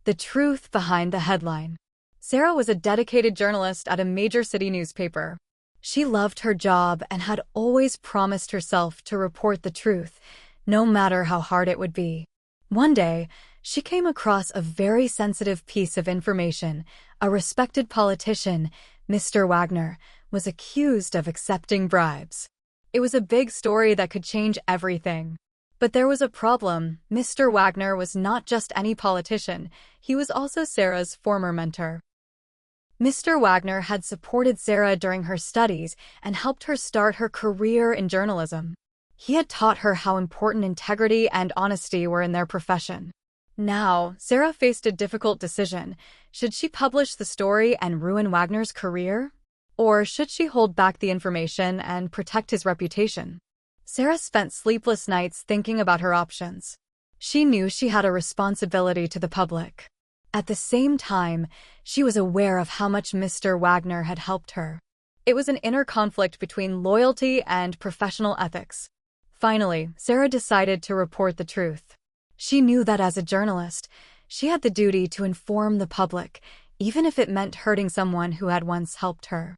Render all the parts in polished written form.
The truth behind the headline. Sarah was a dedicated journalist at a major city newspaper. She loved her job and had always promised herself to report the truth, no matter how hard it would be. One day, she came across a very sensitive piece of information. A respected politician, Mr. Wagner, was accused of accepting bribes. It was a big story that could change everything. But there was a problem. Mr. Wagner was not just any politician, he was also Sarah's former mentor. Mr. Wagner had supported Sarah during her studies and helped her start her career in journalism. He had taught her how important integrity and honesty were in their profession. Now, Sarah faced a difficult decision. Should she publish the story and ruin Wagner's career? Or should she hold back the information and protect his reputation? Sarah spent sleepless nights thinking about her options. She knew she had a responsibility to the public. At the same time, she was aware of how much Mr. Wagner had helped her. It was an inner conflict between loyalty and professional ethics. Finally, Sarah decided to report the truth. She knew that as a journalist, she had the duty to inform the public, even if it meant hurting someone who had once helped her.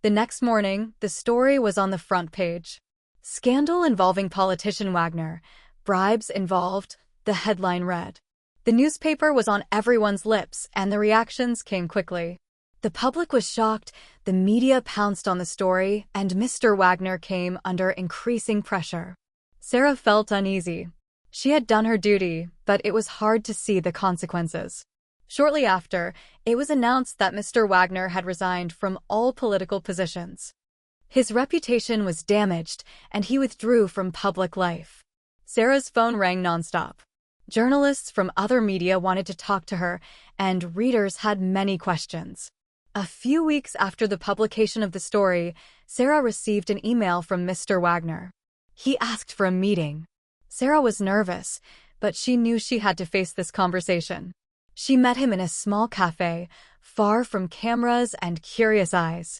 The next morning, the story was on the front page. Scandal involving politician Wagner. Bribes involved, the headline read. The newspaper was on everyone's lips, and the reactions came quickly. The public was shocked, the media pounced on the story, and Mr. Wagner came under increasing pressure. Sarah felt uneasy. She had done her duty, but it was hard to see the consequences. Shortly after, it was announced that Mr. Wagner had resigned from all political positions. His reputation was damaged, and he withdrew from public life. Sarah's phone rang nonstop. Journalists from other media wanted to talk to her, and readers had many questions. A few weeks after the publication of the story, Sarah received an email from Mr. Wagner. He asked for a meeting. Sarah was nervous, but she knew she had to face this conversation. She met him in a small cafe, far from cameras and curious eyes.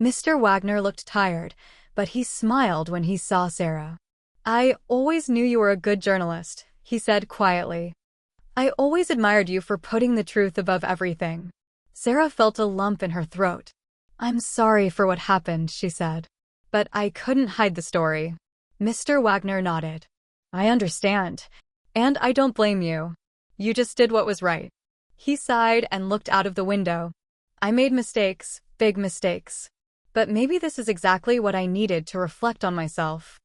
Mr. Wagner looked tired, but he smiled when he saw Sarah. "I always knew you were a good journalist," he said quietly. "I always admired you for putting the truth above everything." Sarah felt a lump in her throat. "I'm sorry for what happened," she said. "But I couldn't hide the story." Mr. Wagner nodded. "I understand. And I don't blame you. You just did what was right." He sighed and looked out of the window. "I made mistakes, big mistakes. But maybe this is exactly what I needed to reflect on myself."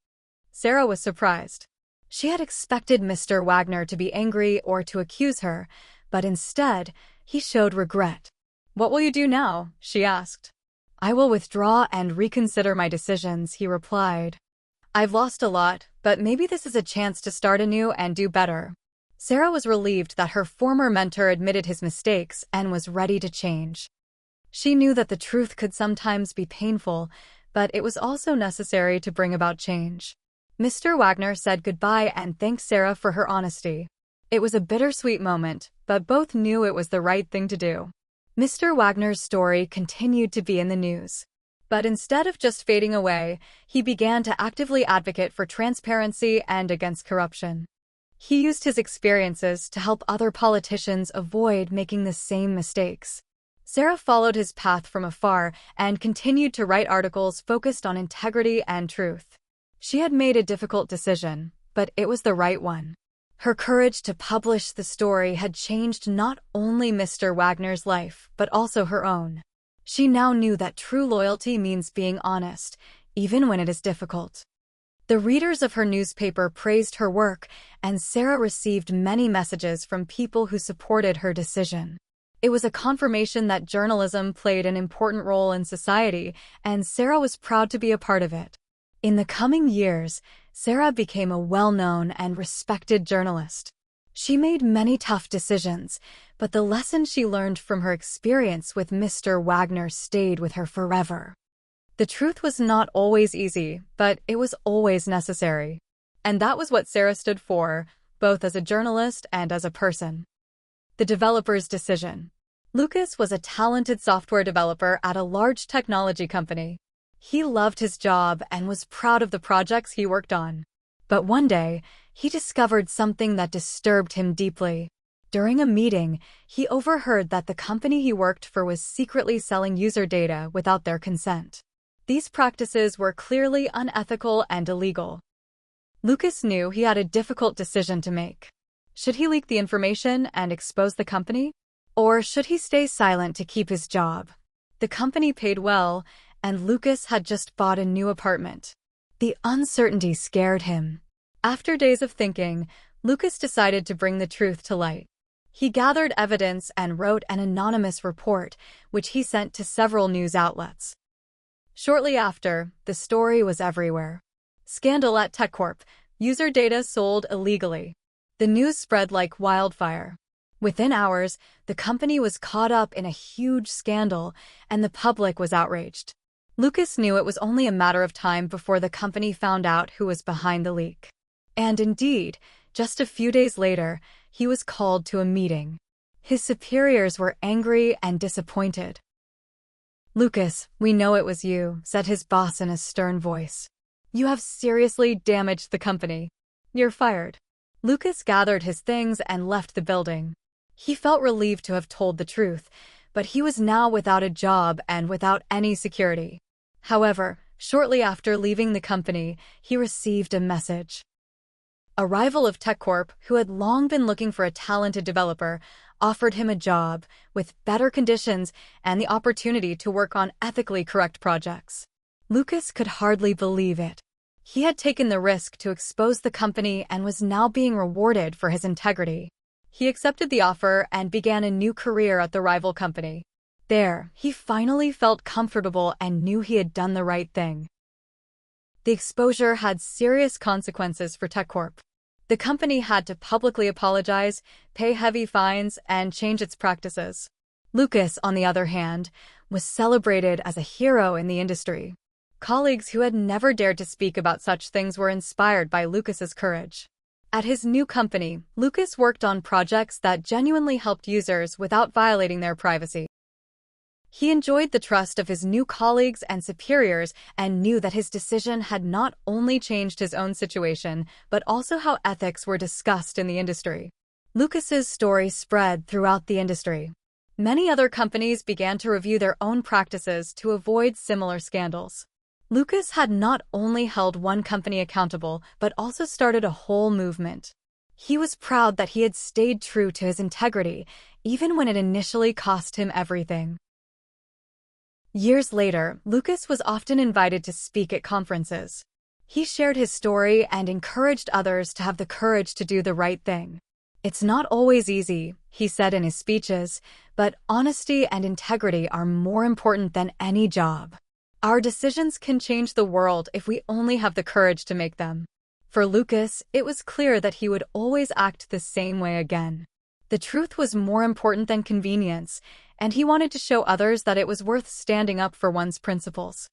Sarah was surprised. She had expected Mr. Wagner to be angry or to accuse her, but instead, he showed regret. "What will you do now?" she asked. "I will withdraw and reconsider my decisions," he replied. "I've lost a lot, but maybe this is a chance to start anew and do better." Sarah was relieved that her former mentor admitted his mistakes and was ready to change. She knew that the truth could sometimes be painful, but it was also necessary to bring about change. Mr. Wagner said goodbye and thanked Sarah for her honesty. It was a bittersweet moment, but both knew it was the right thing to do. Mr. Wagner's story continued to be in the news. But instead of just fading away, he began to actively advocate for transparency and against corruption. He used his experiences to help other politicians avoid making the same mistakes. Sarah followed his path from afar and continued to write articles focused on integrity and truth. She had made a difficult decision, but it was the right one. Her courage to publish the story had changed not only Mr. Wagner's life, but also her own. She now knew that true loyalty means being honest, even when it is difficult. The readers of her newspaper praised her work, and Sarah received many messages from people who supported her decision. It was a confirmation that journalism played an important role in society, and Sarah was proud to be a part of it. In the coming years, Sarah became a well-known and respected journalist. She made many tough decisions, but the lessons she learned from her experience with Mr. Wagner stayed with her forever. The truth was not always easy, but it was always necessary. And that was what Sarah stood for, both as a journalist and as a person. The developer's decision. Lucas was a talented software developer at a large technology company. He loved his job and was proud of the projects he worked on. But one day, he discovered something that disturbed him deeply. During a meeting, he overheard that the company he worked for was secretly selling user data without their consent. These practices were clearly unethical and illegal. Lucas knew he had a difficult decision to make. Should he leak the information and expose the company? Or should he stay silent to keep his job? The company paid well, and Lucas had just bought a new apartment. The uncertainty scared him. After days of thinking, Lucas decided to bring the truth to light. He gathered evidence and wrote an anonymous report, which he sent to several news outlets. Shortly after, the story was everywhere. Scandal at TechCorp, user data sold illegally. The news spread like wildfire. Within hours, the company was caught up in a huge scandal, and the public was outraged. Lucas knew it was only a matter of time before the company found out who was behind the leak. And indeed, just a few days later, he was called to a meeting. His superiors were angry and disappointed. "Lucas, we know it was you," said his boss in a stern voice. "You have seriously damaged the company. You're fired." Lucas gathered his things and left the building. He felt relieved to have told the truth, but he was now without a job and without any security. However, shortly after leaving the company, he received a message. A rival of TechCorp, who had long been looking for a talented developer, offered him a job with better conditions and the opportunity to work on ethically correct projects. Lucas could hardly believe it. He had taken the risk to expose the company and was now being rewarded for his integrity. He accepted the offer and began a new career at the rival company. There, he finally felt comfortable and knew he had done the right thing. The exposure had serious consequences for TechCorp. The company had to publicly apologize, pay heavy fines, and change its practices. Lucas, on the other hand, was celebrated as a hero in the industry. Colleagues who had never dared to speak about such things were inspired by Lucas's courage. At his new company, Lucas worked on projects that genuinely helped users without violating their privacy. He enjoyed the trust of his new colleagues and superiors and knew that his decision had not only changed his own situation, but also how ethics were discussed in the industry. Lucas's story spread throughout the industry. Many other companies began to review their own practices to avoid similar scandals. Lucas had not only held one company accountable, but also started a whole movement. He was proud that he had stayed true to his integrity, even when it initially cost him everything. Years later, Lucas was often invited to speak at conferences. He shared his story and encouraged others to have the courage to do the right thing. "It's not always easy," he said in his speeches, "but honesty and integrity are more important than any job. Our decisions can change the world if we only have the courage to make them." For Lucas, it was clear that he would always act the same way again. The truth was more important than convenience, and he wanted to show others that it was worth standing up for one's principles.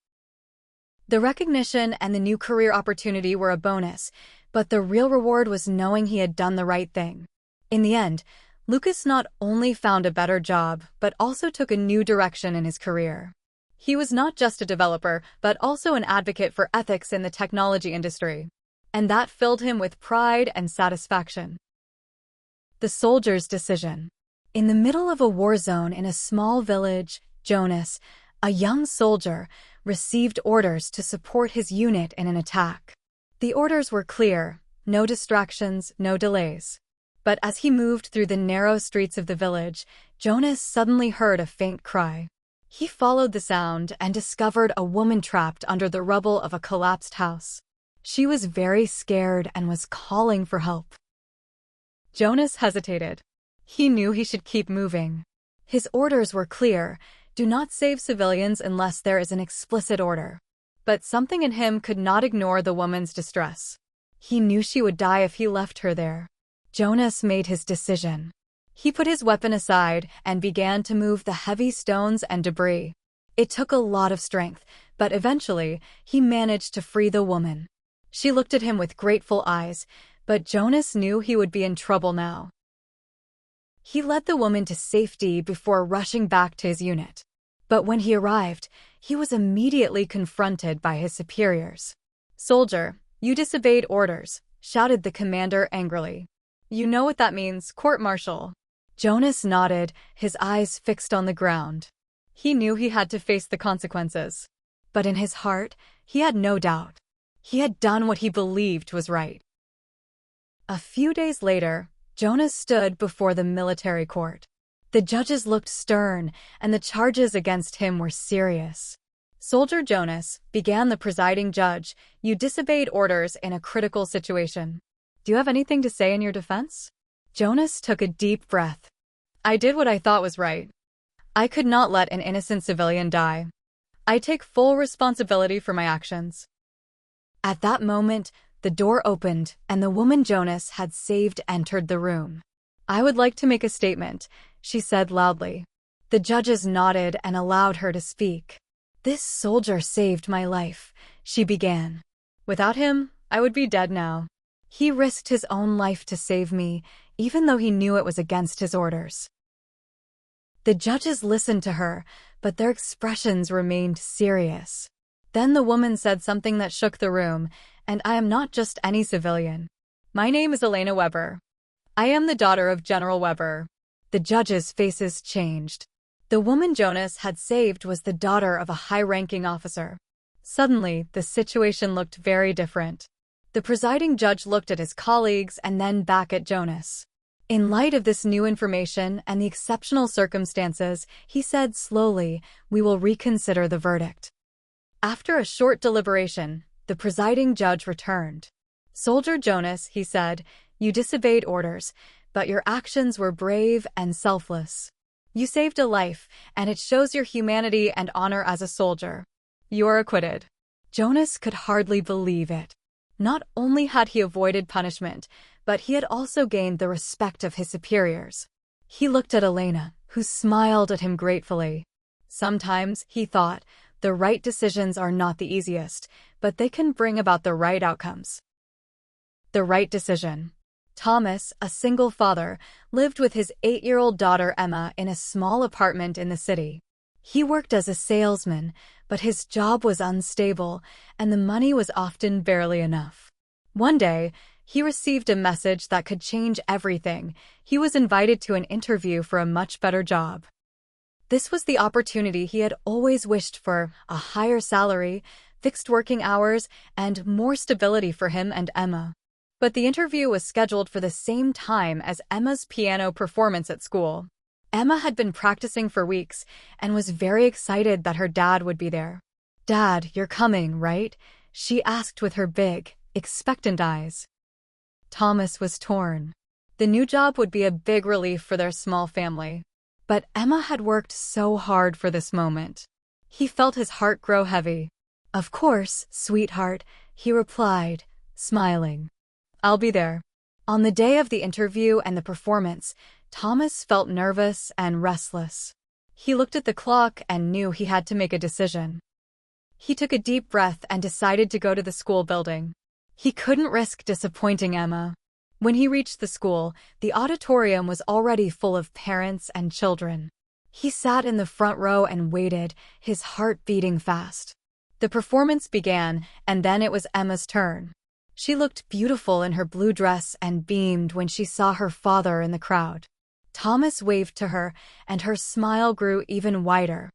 The recognition and the new career opportunity were a bonus, but the real reward was knowing he had done the right thing. In the end, Lucas not only found a better job, but also took a new direction in his career. He was not just a developer, but also an advocate for ethics in the technology industry. And that filled him with pride and satisfaction. The soldier's decision. In the middle of a war zone in a small village, Jonas, a young soldier, received orders to support his unit in an attack. The orders were clear: no distractions, no delays. But as he moved through the narrow streets of the village, Jonas suddenly heard a faint cry. He followed the sound and discovered a woman trapped under the rubble of a collapsed house. She was very scared and was calling for help. Jonas hesitated. He knew he should keep moving. His orders were clear: do not save civilians unless there is an explicit order. But something in him could not ignore the woman's distress. He knew she would die if he left her there. Jonas made his decision. He put his weapon aside and began to move the heavy stones and debris. It took a lot of strength, but eventually, he managed to free the woman. She looked at him with grateful eyes, but Jonas knew he would be in trouble now. He led the woman to safety before rushing back to his unit. But when he arrived, he was immediately confronted by his superiors. "Soldier, you disobeyed orders. shouted the commander angrily. You know what that means, court-martial. Jonas nodded, his eyes fixed on the ground. He knew he had to face the consequences. But in his heart, he had no doubt. He had done what he believed was right. A few days later, Jonas stood before the military court. The judges looked stern, and the charges against him were serious. Soldier Jonas, began the presiding judge, you disobeyed orders in a critical situation. Do you have anything to say in your defense? Jonas took a deep breath. I did what I thought was right. I could not let an innocent civilian die. I take full responsibility for my actions. At that moment, the door opened, and the woman Jonas had saved entered the room. I would like to make a statement, she said loudly. The judges nodded and allowed her to speak. This soldier saved my life, she began. Without him, I would be dead now. He risked his own life to save me, even though he knew it was against his orders. The judges listened to her, but their expressions remained serious. Then the woman said something that shook the room, and I am not just any civilian. My name is Elena Weber. I am the daughter of General Weber. The judges' faces changed. The woman Jonas had saved was the daughter of a high-ranking officer. Suddenly, the situation looked very different. The presiding judge looked at his colleagues and then back at Jonas. In light of this new information and the exceptional circumstances, he said slowly, we will reconsider the verdict. After a short deliberation, the presiding judge returned. Soldier Jonas, he said, you disobeyed orders, but your actions were brave and selfless. You saved a life, and it shows your humanity and honor as a soldier. You are acquitted. Jonas could hardly believe it. Not only had he avoided punishment, but he had also gained the respect of his superiors. He looked at Elena, who smiled at him gratefully. Sometimes, he thought, the right decisions are not the easiest, but they can bring about the right outcomes. The right decision. Thomas, a single father, lived with his 8-year-old daughter Emma in a small apartment in the city. He worked as a salesman, but his job was unstable, and the money was often barely enough. One day, he received a message that could change everything. He was invited to an interview for a much better job. This was the opportunity he had always wished for, a higher salary, fixed working hours, and more stability for him and Emma. But the interview was scheduled for the same time as Emma's piano performance at school. Emma had been practicing for weeks and was very excited that her dad would be there. Dad, you're coming, right? She asked with her big, expectant eyes. Thomas was torn. The new job would be a big relief for their small family. But Emma had worked so hard for this moment. He felt his heart grow heavy. Of course, sweetheart, he replied, smiling. I'll be there. On the day of the interview and the performance, Thomas felt nervous and restless. He looked at the clock and knew he had to make a decision. He took a deep breath and decided to go to the school building. He couldn't risk disappointing Emma. When he reached the school, the auditorium was already full of parents and children. He sat in the front row and waited, his heart beating fast. The performance began, and then it was Emma's turn. She looked beautiful in her blue dress and beamed when she saw her father in the crowd. Thomas waved to her, and her smile grew even wider.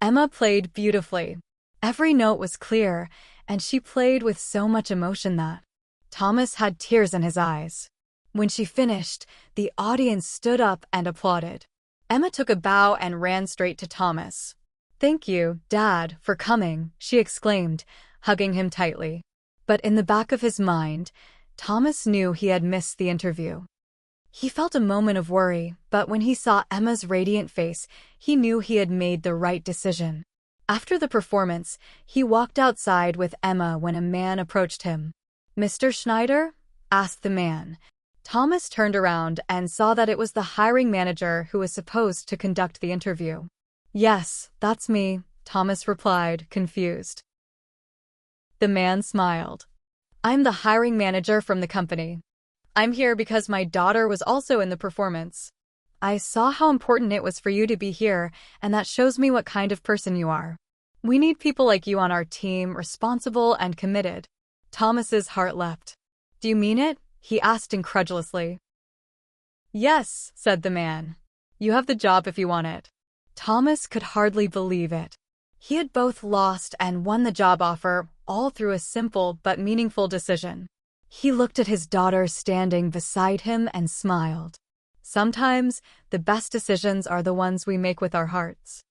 Emma played beautifully. Every note was clear, and she played with so much emotion that Thomas had tears in his eyes. When she finished, the audience stood up and applauded. Emma took a bow and ran straight to Thomas. Thank you, Dad, for coming, she exclaimed, hugging him tightly. But in the back of his mind, Thomas knew he had missed the interview. He felt a moment of worry, but when he saw Emma's radiant face, he knew he had made the right decision. After the performance, he walked outside with Emma when a man approached him. Mr. Schneider? Asked the man. Thomas turned around and saw that it was the hiring manager who was supposed to conduct the interview. Yes, that's me, Thomas replied, confused. The man smiled. I'm the hiring manager from the company. I'm here because my daughter was also in the performance. I saw how important it was for you to be here, and that shows me what kind of person you are. We need people like you on our team, responsible and committed. Thomas's heart leapt. Do you mean it? He asked incredulously. Yes, said the man. You have the job if you want it. Thomas could hardly believe it. He had both lost and won the job offer, all through a simple but meaningful decision. He looked at his daughter standing beside him and smiled. Sometimes, the best decisions are the ones we make with our hearts.